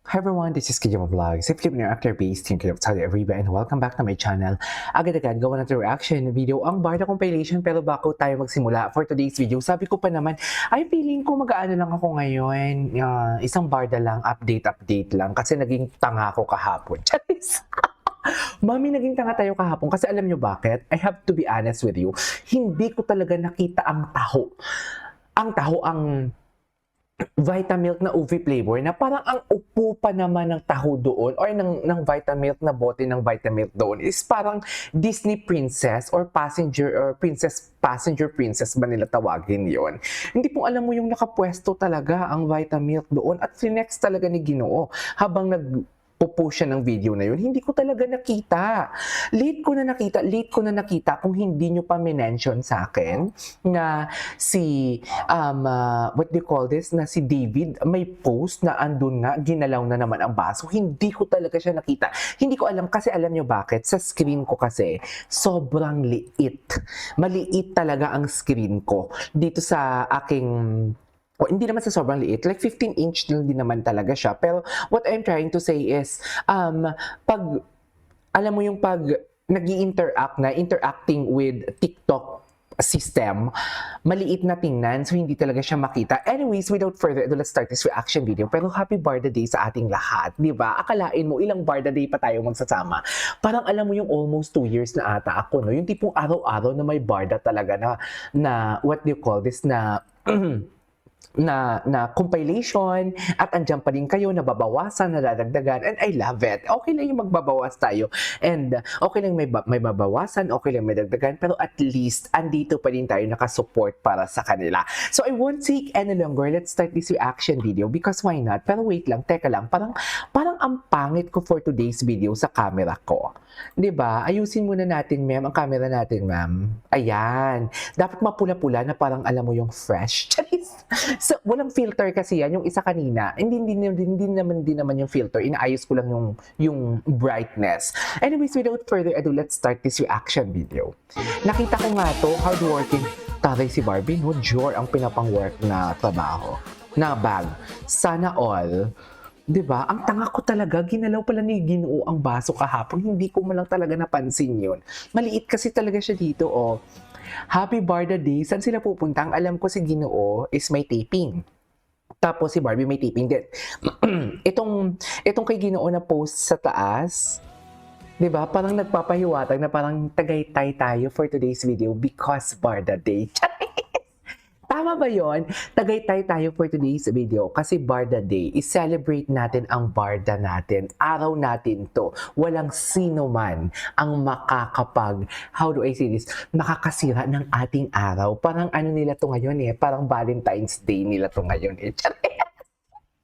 Hi everyone, this is Kijama Vlog, si Filipino actor based in Kuwait, Saudi Arabia, and welcome back to my channel. Agad-agad gawa natin reaction video ang Barda compilation, pero bago tayo magsimula for today's video, sabi ko pa naman, ay feeling ko mag-aano lang ako ngayon, isang Barda lang, update lang, kasi naging tanga ako kahapon. Charis! Mami, naging tanga tayo kahapon kasi alam nyo bakit? I have to be honest with you, hindi ko talaga nakita ang taho. Ang Vitamilk na UV flavor na parang ang upo pa naman ng taho doon or ng Vitamilk na bote ng Vitamilk doon is parang Disney princess or passenger princess ba nila tawagin yon. Hindi po alam mo yung nakapwesto talaga ang Vitamilk doon at flinex talaga ni Ginoo habang nagpo-post siya ng video na yun. Hindi ko talaga nakita. Late ko na nakita kung hindi nyo pa minention sa akin na si what do you call this, na si David may post na andun nga, ginalaw na naman ang baso. Hindi ko talaga siya nakita. Hindi ko alam kasi alam nyo bakit? Sa screen ko kasi, sobrang liit. Maliit talaga ang screen ko. Dito sa aking hindi naman sa sobrang liit, like 15-inch lang din naman talaga siya. Pero what I'm trying to say is, alam mo yung pag interacting with TikTok system, maliit na tingnan, so hindi talaga siya makita. Anyways, without further ado, let's start this reaction video. Pero happy Barda Day sa ating lahat, di ba? Akalain mo, ilang Barda Day pa tayo magsasama. Parang alam mo yung almost 2 years na ata ako, no? Yung tipong araw-araw na may Barda talaga na what do you call this, na compilation at andyan pa rin kayo, nababawasan, nadadagdagan, and I love it. Okay lang yung magbabawas tayo and okay lang may mabawasan, okay lang may dagdagan, pero at least andito pa rin tayo nakasupport para sa kanila. So I won't take any longer, let's start this reaction video because why not? Pero wait lang, teka lang, parang ang pangit ko for today's video sa camera ko. 'Di ba? Ayusin muna natin, ma'am, ang camera natin, ma'am. Ayan. Dapat mapula-pula na parang alam mo yung fresh. Charis! So, walang filter kasi yan. Yung isa kanina, hindi naman yung filter. Inaayos ko lang yung brightness. Anyways, without further ado, let's start this reaction video. Nakita ko nga to, hardworking taray si Barbie, no? Jor ang pinapang-work na trabaho. Na bag. Sana all. 'Di ba? Ang tanga ko talaga, ginalaw pala ni Ginoo ang baso kahapon. Hindi ko man lang talaga napansin 'yon. Maliit kasi talaga siya dito, oh. Happy Barda Day. Saan sila pupunta? Ang alam ko si Ginoo is may taping. Tapos si Barbie may taping din. itong kay Ginoo na post sa taas, 'di ba? Parang nagpapahiwatig na parang tagaytay tayo for today's video because Barda Day. Tama ba yon? Tagaytay tayo for today's video kasi Barda Day. I-celebrate natin ang Barda natin. Araw natin to. Walang sino man ang how do I say this? Makakasira ng ating araw. Parang ano nila to ngayon eh. Parang Valentine's Day nila to ngayon eh.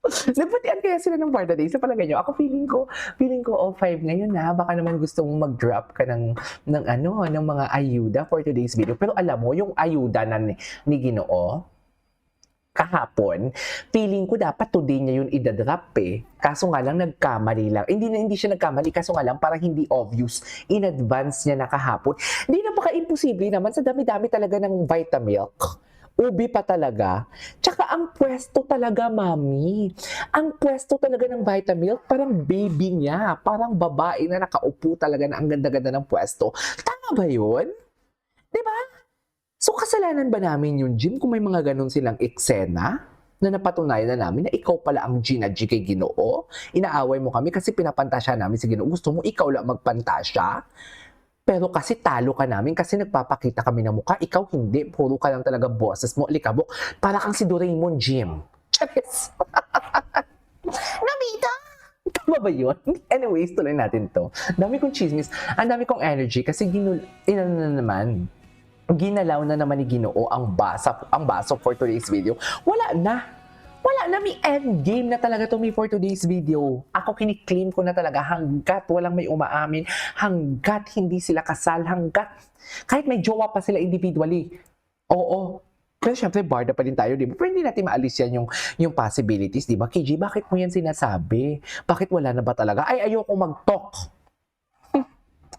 Nabutian kaya sila ng Barda Day sa palagay nyo? Ako feeling ko O5 ngayon na baka naman gusto mong mag-drop ka ng mga ayuda for today's video. Pero alam mo, yung ayuda ni Ginoo, kahapon, feeling ko dapat today niya yun idadrop eh. Kaso nga lang, nagkamali lang. Hindi siya nagkamali, kaso nga lang, parang hindi obvious. In advance niya na kahapon. Hindi na baka imposible naman sa dami-dami talaga ng Vitamilk. Ubi pa talaga. Tsaka ang pwesto talaga, mami. Ang pwesto talaga ng Vitamilk, parang baby niya. Parang babae na nakaupo talaga na ang ganda-ganda ng pwesto. Tama ba yun? Diba? So, kasalanan ba namin yung Jim kung may mga ganun silang eksena? Na napatunayan na namin na ikaw pala ang Gina-G kay Ginoo? Inaaway mo kami kasi pinapantasya namin si Ginoo. Gusto mo ikaw lang magpantasya? Pero kasi talo ka namin kasi nagpapakita kami ng mukha. Ikaw hindi. Puro ka lang talaga boses mo. Likabok. Para kang si Doraemon, Jim. Charis. Nobita! Tama ba yun? Anyways, tuloy natin to. Dami kong chismis. Ang dami kong energy kasi ginalaw na naman ni Ginoo ang baso for today's video. Wala na, may endgame na talaga to for today's video. Ako kiniklaim ko na talaga hanggat walang may umaamin, hanggat hindi sila kasal, kahit may jowa pa sila individually. Oo. Pero syempre, Barda pa din tayo, di ba? Pero hindi natin maalis yan yung possibilities, di ba? KG, bakit mo yan sinasabi? Bakit wala na ba talaga? Ay, ayoko mag-talk.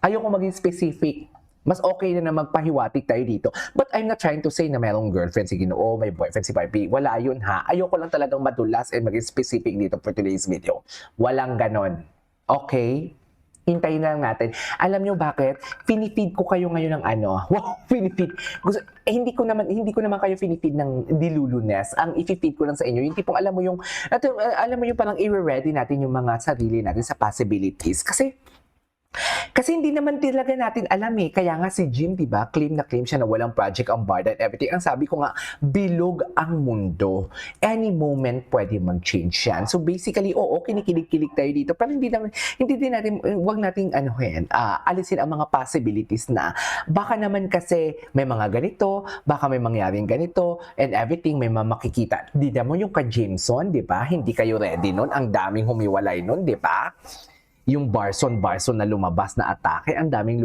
Ayoko maging specific. Mas okay na magpahiwatig tayo dito. But I'm not trying to say na merong girlfriend si Ginoo, may boyfriend si Barbie. Wala yun ha. Ayoko lang talagang madulas and maging specific dito for today's video. Walang ganon. Okay? Hintayin na lang natin. Alam nyo bakit? Pinifeed ko kayo ngayon ng ano. Wow, pinifeed. Hindi ko naman kayo pinifeed ng dilulunes. Ang i-feed ko lang sa inyo, yung tipong alam mo yung parang i-ready natin yung mga sarili natin sa possibilities. Kasi hindi naman talaga natin alam eh. Kaya nga si Jim, di ba, claim na claim siya na walang project ang Barda and everything. Ang sabi ko nga, bilog ang mundo. Any moment pwede mag-change yan. So basically, oo, kinikilig-kilig tayo dito. Pero hindi din natin, wag nating alisin ang mga possibilities na baka naman kasi may mga ganito, baka may mangyaring ganito, and everything may makikita. Di mo yung ka Jameson, di ba? Hindi kayo ready nun. Ang daming humiwalay nun, di ba? Yung Barson na lumabas na atake, ang daming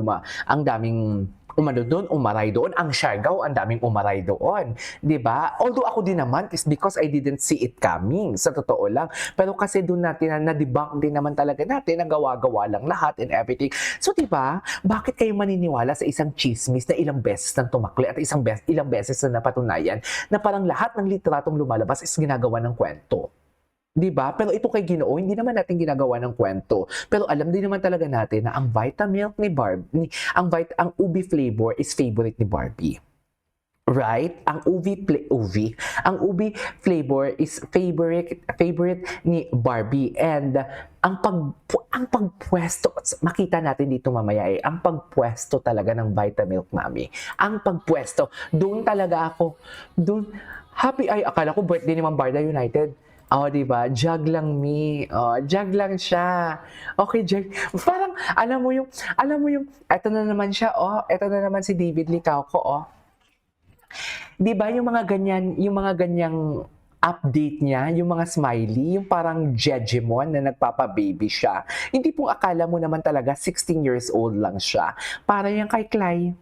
umano doon, umaray doon. Ang Siargao, ang daming umaray doon. 'Di ba? Although ako din naman is because I didn't see it coming. Sa totoo lang. Pero kasi doon natin na-debunk din naman talaga natin, nagawa-gawa lang lahat and everything. So 'di ba? Bakit kayo maniniwala sa isang chismis na ilang beses nang tumakli at ilang beses na napatunayan na parang lahat ng litratong lumalabas is ginagawa ng kwento? 'Di ba? Pero ito kay Ginoo, hindi naman natin ginagawa ng kwento. Pero alam din naman talaga natin na ang Vitamilk ni Barbie, ang ubi flavor is favorite ni Barbie. Right? Ang ubi flavor is favorite ni Barbie, and ang pagpwesto, makita natin dito mamaya ang pagpwesto talaga ng Vitamilk, mami. Ang pagpwesto, doon talaga ako, happy ay akala ko birthday ni Ma'am Barda United. Oh, di ba? Jug lang jug lang siya. Okay, jug. Parang, alam mo yung, eto na naman siya, eto na naman si David Licauco, Di ba yung mga ganyang update niya, yung mga smiley, yung parang Jejemon na nagpapa-baby siya. Hindi pong akala mo naman talaga 16 years old lang siya. Para yan kay Clay.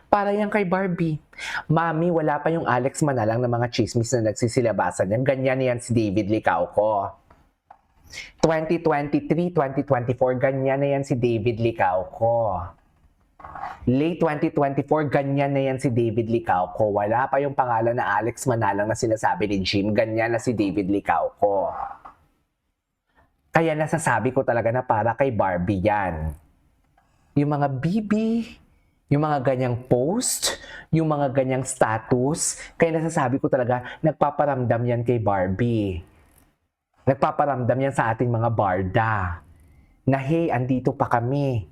Para yan kay Barbie. Mami, wala pa yung Alex Manalang na mga chismis na nagsisilabasan yan. Ganyan yan si David Licauco. 2023, 2024, ganyan na yan si David Licauco. Late 2024, ganyan na yan si David Licauco. Wala pa yung pangalan na Alex Manalang na sinasabi ni Jim. Ganyan na si David Licauco. Kaya nasasabi ko talaga na para kay Barbie yan. Yung mga bibi, yung mga ganyang post, yung mga ganyang status, kaya nasasabi ko talaga, nagpaparamdam yan kay Barbie. Nagpaparamdam yan sa ating mga barda. Na hey, andito pa kami.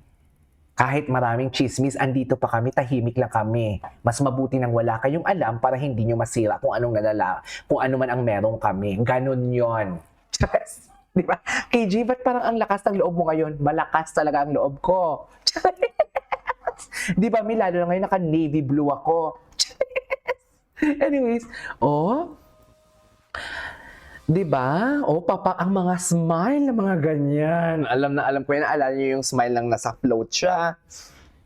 Kahit maraming chismis, andito pa kami, tahimik lang kami. Mas mabuti nang wala kayong alam para hindi nyo masira kung ano man ang meron kami. Ganon yon. Di ba? KG, ba't parang ang lakas ng loob mo ngayon? Malakas talaga ang loob ko. Di ba, lalo na ngayon naka-navy blue ako. Anyways, di ba? Papa, ang mga smile na mga ganyan. Alam ko yan. Alam niyo yung smile lang nasa float siya.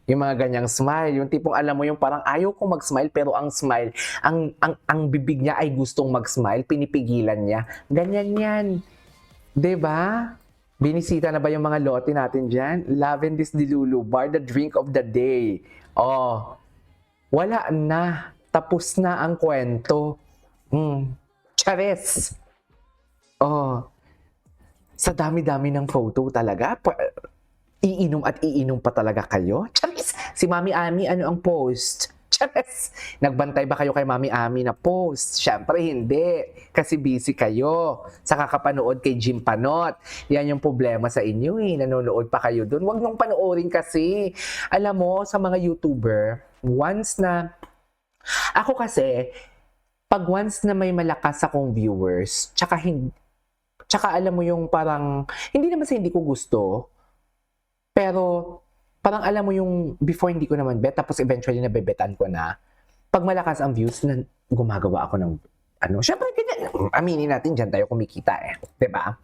Yung mga ganyang smile. Yung tipong alam mo yung parang ayaw kong mag-smile pero ang smile, ang bibig niya ay gustong mag-smile, pinipigilan niya. Ganyan yan. Di ba? Binisita na ba yung mga lote natin dyan? Love and this Dilulu Bar, the drink of the day. Wala na. Tapos na ang kwento. Charis. Sa dami-dami ng photo talaga. Iinom at iinom pa talaga kayo. Charis. Si Mami Ami, ano ang post? Charis. Nagbantay ba kayo kay Mami Ami na post? Siyempre hindi. Kasi busy kayo sa kakapanood kay Jim Panot. Yan yung problema sa inyo nanonood pa kayo dun. Huwag nung panoorin kasi. Alam mo, sa mga YouTuber, pag once na may malakas akong viewers, tsaka alam mo yung parang, hindi naman sa hindi ko gusto, pero parang alam mo yung before hindi ko naman bet, tapos eventually nabebetan ko na, pag malakas ang views, gumagawa ako ng syempre, aminin natin, dyan tayo kumikita diba?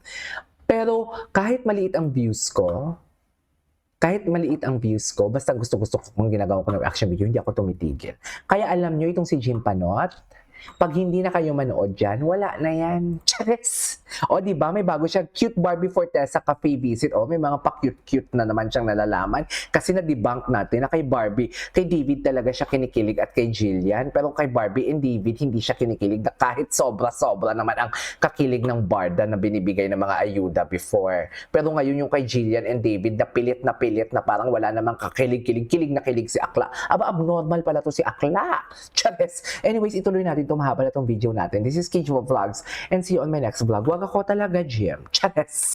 Pero kahit maliit ang views ko, basta gusto ko kung ginagawa ko ng reaction video, hindi ako tumitigil. Kaya alam nyo, itong si Jim Panot, Pag hindi na kayo manood dyan, wala na yan. Charis! O, di ba? May bago siya. Cute Barbie Fortesa Cafe Visit. O, may mga pa-cute-cute na naman siyang nalalaman. Kasi na-debunk natin na kay Barbie, kay David talaga siya kinikilig at kay Jillian. Pero kay Barbie and David, hindi siya kinikilig na kahit sobra-sobra naman ang kakilig ng barda na binibigay ng mga ayuda before. Pero ngayon yung kay Jillian and David, na pilit na parang wala namang kakilig-kilig, kilig na kilig si Akla. Aba, abnormal pala to si Akla. Charis! Anyways, ituloy natin itong mahaba na itong video natin. This is Kage Vlogs and see you on my next vlog. Wag ako talaga, Jim. Charis!